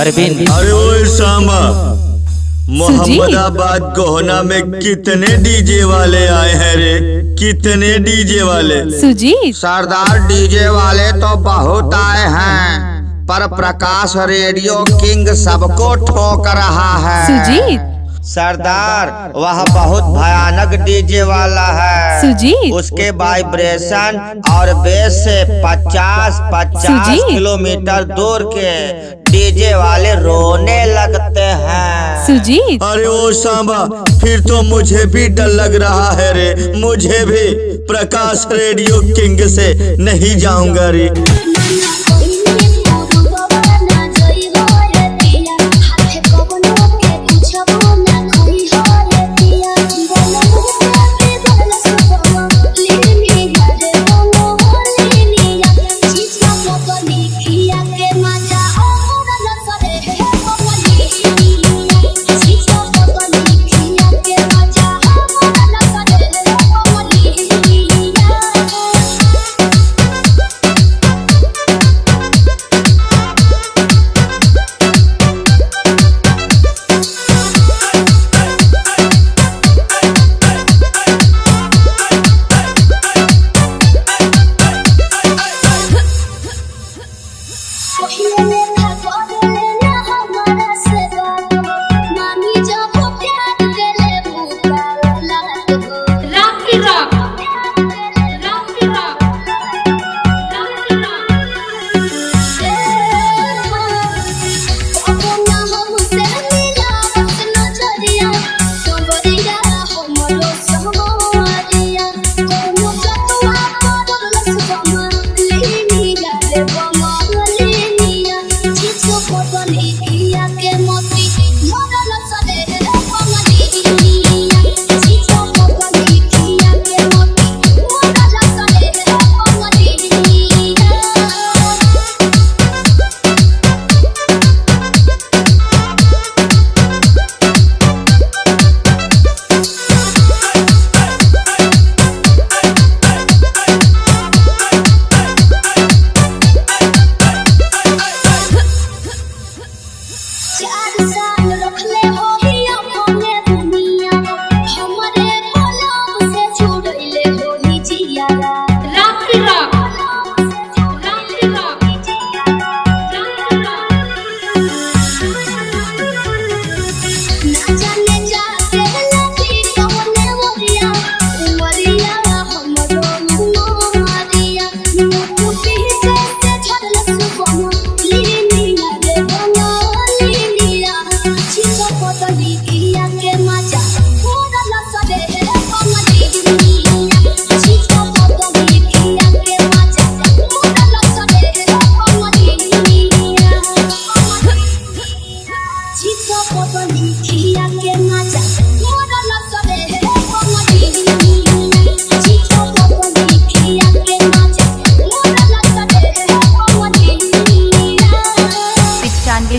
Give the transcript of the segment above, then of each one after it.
अरविंद। अरे ओए सामा, मोहम्मदाबाद गोहना में कितने डीजे वाले आए हैं रे? कितने डीजे वाले? सुजीत सरदार डीजे वाले तो बहुत आए हैं, पर प्रकाश रेडियो किंग सबको ठोक रहा है। सुजीत सरदार वह बहुत भयानक डीजे वाला है। सुजीत उसके वाइब्रेशन और बेस से 50 किलोमीटर दूर के डीजे वाले रोने लगते हैं। सुजीत अरे ओ सांबा, फिर तो मुझे भी डर लग रहा है रे। मुझे भी प्रकाश रेडियो किंग से नहीं जाऊंगा रे।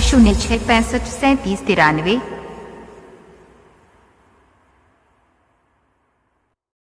शून्य 6 65 37 93